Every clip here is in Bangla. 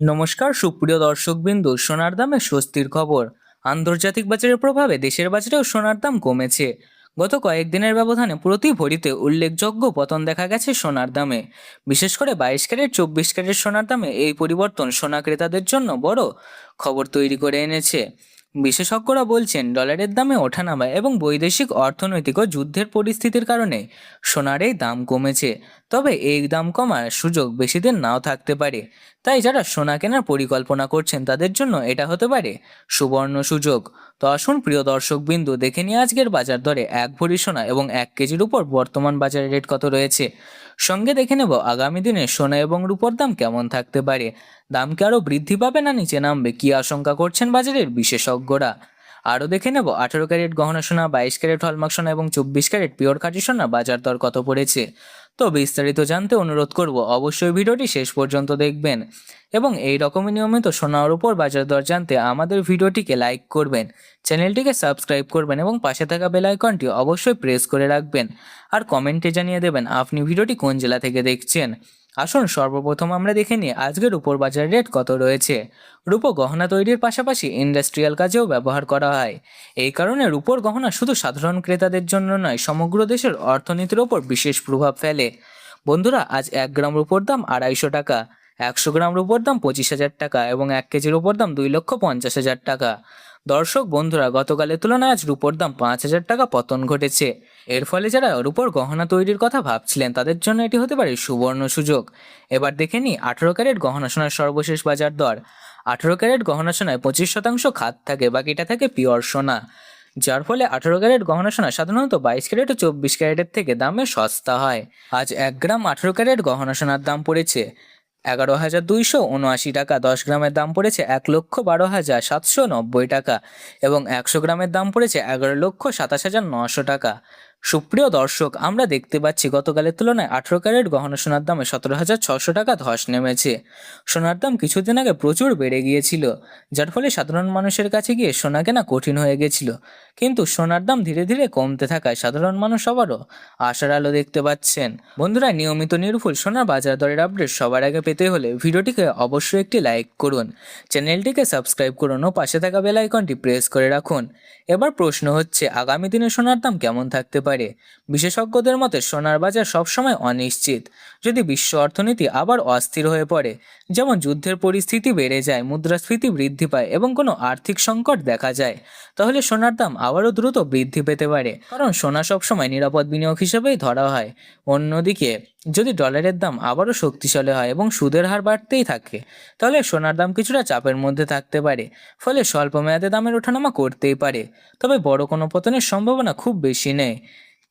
নমস্কার সুপ্রিয় দর্শকবিন্দু, সোনার দামে স্বস্তির খবর। আন্তর্জাতিক বাজারের প্রভাবে দেশের বাজারেও সোনার দাম কমেছে। গত কয়েকদিনের ব্যবধানে প্রতি ভরিতে উল্লেখযোগ্য পতন দেখা গেছে সোনার দামে। বিশেষ করে 22 ক্যারেট 24 ক্যারেট সোনার দামে এই পরিবর্তন সোনা ক্রেতাদের জন্য বড় খবর তৈরি করে এনেছে। বিশেষজ্ঞরা বলছেন, ডলারের দামে ওঠানামা এবং বৈদেশিক অর্থনৈতিক ও যুদ্ধের পরিস্থিতির কারণে সোনার এই দাম কমেছে। তবে এই দাম কমার সুযোগ বেশি দিন নাও থাকতে পারে। তাই যারা সোনা কেনার পরিকল্পনা করছেন তাদের জন্য এটা হতে পারে সুবর্ণ সুযোগ। তো আসুন প্রিয় দর্শক বিন্দু, দেখে নিয়ে আজকের বাজার দরে এক ভরি সোনা এবং 1 কেজির উপর বর্তমান বাজারে রেট কত রয়েছে। সঙ্গে দেখে নেব আগামী দিনে সোনা এবং রূপোর দাম কেমন থাকতে পারে। দাম কি আরও বৃদ্ধি পাবে না নিচে নামবে, কি আশঙ্কা করছেন বাজারের বিশেষজ্ঞরা। আরও দেখে নেব 18 ক্যারেট গহনা সোনা, 22 ক্যারেট হলমার্ক সোনা এবং 24 ক্যারেট পিওর খাঁটি সোনা বাজার দর কত পড়েছে। তো বিস্তারিত জানতে অনুরোধ করব অবশ্যই ভিডিওটি শেষ পর্যন্ত দেখবেন এবং এই রকমই নিয়মিত সোনার উপর বাজার দর জানতে আমাদের ভিডিওটিকে লাইক করবেন, চ্যানেলটিকে সাবস্ক্রাইব করবেন এবং পাশে থাকা বেল আইকনটি অবশ্যই প্রেস করে রাখবেন। আর কমেন্টে জানিয়ে দেবেন আপনি ভিডিওটি কোন জেলা থেকে দেখছেন। আসুন সর্বপ্রথম আমরা দেখে নিই আজকের রূপোর বাজার রেট কত রয়েছে। রূপো গহনা তৈরির পাশাপাশি ইন্ডাস্ট্রিয়াল কাজেও ব্যবহার করা হয়। এই কারণে রূপোর গহনা শুধু সাধারণ ক্রেতাদের জন্য নয়, সমগ্র দেশের অর্থনীতির ওপর বিশেষ প্রভাব ফেলে। বন্ধুরা, আজ 1 গ্রাম রূপোর দাম 250 টাকা, 100 গ্রাম রূপোর দাম 25,000 টাকা এবং 1 কেজির রূপোর দাম 2,50,000 টাকা। দর্শক বন্ধুরা, গতকালের তুলনায় আজ রূপোর দাম 5,000 টাকা পতন ঘটেছে। এর ফলে যারা রূপোর গহনা তৈরির কথা ভাবছিলেন তাদের জন্য এটি হতে পারে সুবর্ণ সুযোগ। এবার দেখে নিই 18 ক্যারেট গহনা সোনার সর্বশেষ বাজার দর। 18 ক্যারেট গহনা সোনায় 25% খাদ থাকে, বাকিটা থাকে পিওর সোনা, যার ফলে 18 ক্যারেট গহনা সোনা সাধারণত 22 ক্যারেট ও 24 ক্যারেটের থেকে দামে সস্তা হয়। আজ 1 গ্রাম 18 ক্যারেট গহনা সোনার দাম পড়েছে 11,279 টাকা, 10 গ্রামের দাম পড়েছে 1,12,790 টাকা এবং 100 গ্রামের দাম পড়েছে 11,27,900 টাকা। সুপ্রিয় দর্শক, আমরা দেখতে পাচ্ছি গতকালের তুলনায় 18 ক্যারেট গহনা সোনার দামে 17,600 টাকা ধস নেমেছে। সোনার দাম কিছুদিন আগে প্রচুর বেড়ে গিয়েছিল, যার ফলে সাধারণ মানুষের কাছে গিয়ে সোনা কেনা কঠিন হয়ে গেছিল। কিন্তু সোনার দাম ধীরে ধীরে কমতে থাকায় সাধারণ মানুষ আবারও আশার আলো দেখতে পাচ্ছেন। বন্ধুরা, নিয়মিত নির্ভুল সোনার বাজার দরের আপডেট সবার আগে পেতে হলে ভিডিওটিকে অবশ্যই একটি লাইক করুন, চ্যানেলটিকে সাবস্ক্রাইব করুন ও পাশে থাকা বেল আইকনটি প্রেস করে রাখুন। এবার প্রশ্ন হচ্ছে, আগামী দিনে সোনার দাম কেমন থাকতে পারে। বিশেষজ্ঞদের মতে সোনার বাজার সবসময় অনিশ্চিত। যদি বিশ্ব অর্থনীতি আবার অস্থির হয়ে পড়ে, যেমন যুদ্ধের পরিস্থিতি বেড়ে যায়, মুদ্রাস্ফীতি বৃদ্ধি পায় এবং কোনো আর্থিক সংকট দেখা যায়, তাহলে সোনার দাম আবারও দ্রুত বৃদ্ধি পেতে পারে, কারণ সোনা সবসময় নিরাপদ বিনিয়োগ হিসেবেই ধরা হয়। অন্যদিকে যদি ডলারের দাম আবারও শক্তিশালী হয় এবং সুদের হার বাড়তেই থাকে, তাহলে সোনার দাম কিছুটা চাপের মধ্যে থাকতে পারে, ফলে স্বল্প মেয়াদে দামের ওঠানামা করতেই পারে। তবে বড় কোনো পতনের সম্ভাবনা খুব বেশি নেই।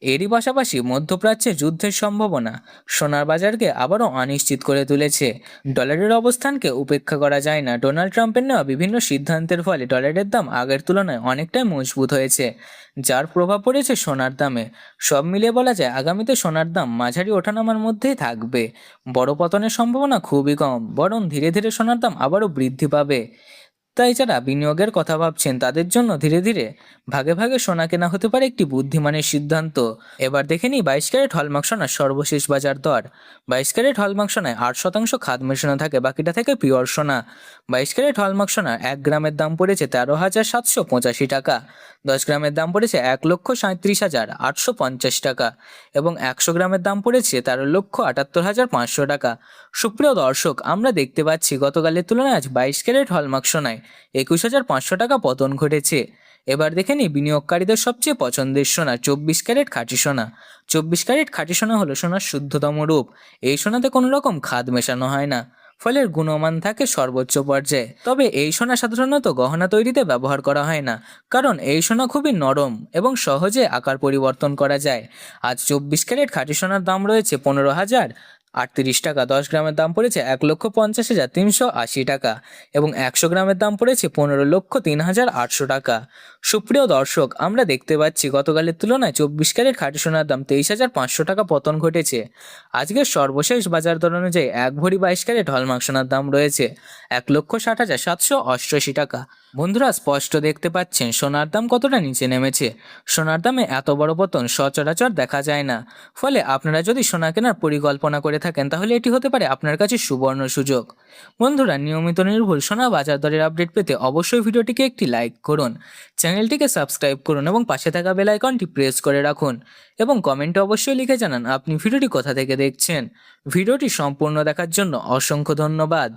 এরই পাশাপাশি মধ্যপ্রাচ্যে যুদ্ধের সম্ভাবনা সোনার বাজারকে আবারও অনিশ্চিত করে তুলেছে। ডলারের অবস্থানকে উপেক্ষা করা যায় না। ডোনাল্ড ট্রাম্পের নেওয়া বিভিন্ন সিদ্ধান্তের ফলে ডলারের দাম আগের তুলনায় অনেকটাই মজবুত হয়েছে, যার প্রভাব পড়েছে সোনার দামে। সব মিলিয়ে বলা যায় আগামীতে সোনার দাম মাঝারি ওঠানামার মধ্যেই থাকবে। বড় পতনের সম্ভাবনা খুবই কম, বরং ধীরে ধীরে সোনার দাম আবারও বৃদ্ধি পাবে। তাই যারা বিনিয়োগের কথা ভাবছেন তাদের জন্য ধীরে ধীরে ভাগে ভাগে সোনা কেনা হতে পারে একটি বুদ্ধিমানের সিদ্ধান্ত। এবার দেখে নিই 22 ক্যারেট হলমার্ক সোনার সর্বশেষ বাজার দর। 22 ক্যারেট হলমার্ক সোনায় 8% খাদ মেশানো থাকে, বাকিটা থেকে পিওর সোনা। 22 ক্যারেট হলমার্ক সোনার 1 গ্রামের দাম পড়েছে 13,785 টাকা, 10 গ্রামের দাম পড়েছে 1,37,850 টাকা এবং 100 গ্রামের দাম পড়েছে 13,78,500 টাকা। সুপ্রিয় দর্শক, আমরা দেখতে পাচ্ছি গতকালের তুলনায় আজ 22 ক্যারেট হলমার্ক সোনায় 21,500 টাকা পতন ঘটেছে। এবার দেখে নিই বিনিয়োগকারীদের সবচেয়ে পছন্দের সোনা 24 ক্যারেট খাঁটি সোনা। 24 ক্যারেট খাঁটি সোনা হলো সোনার শুদ্ধতম রূপ। এই সোনাতে কোনো রকম খাদ মেশানো হয় না, ফলে এর গুণমান থাকে সর্বোচ্চ পর্যায়ে। তবে এই সোনা সাধারণত গহনা তৈরিতে ব্যবহার করা হয় না, কারণ এই সোনা খুবই নরম এবং সহজে আকার পরিবর্তন করা যায়। আজ 24 ক্যারেট খাঁটি সোনার দাম রয়েছে 15,038 টাকা, 10 গ্রামের দাম পড়েছে 1,50,380 টাকা এবং 100 গ্রামের দাম পড়েছে 15,03,800 টাকা। সুপ্রিয় দর্শক, আমরা দেখতে পাচ্ছি গতকালের তুলনায় 24 ক্যারেট খাঁটি সোনার দাম 23,500 টাকা পতন ঘটেছে। আজকের সর্বশেষ বাজার দর অনুযায়ী 1 ভরি 22 ক্যারেট হলমার্ক সোনার দাম রয়েছে 1,60,788 টাকা। বন্ধুরা, স্পষ্ট দেখতে পাচ্ছেন সোনার দাম কতটা নিচে নেমেছে। সোনার দামে এত বড় পতন সচরাচর দেখা যায় না। ফলে আপনারা যদি সোনা কেনার পরিকল্পনা করে থাকেন তাহলে এটি হতে পারে আপনার কাছে সুবর্ণ সুযোগ। বন্ধুরা, নিয়মিত নির্ভুল সোনা বাজার দরের আপডেট পেতে অবশ্যই ভিডিওটিকে একটি লাইক করুন, চ্যানেলটিকে সাবস্ক্রাইব করুন এবং পাশে থাকা বেল আইকনটি প্রেস করে রাখুন এবং কমেন্টে অবশ্যই লিখে জানান আপনি ভিডিওটি কোথা থেকে দেখছেন। ভিডিওটি সম্পূর্ণ দেখার জন্য অসংখ্য ধন্যবাদ।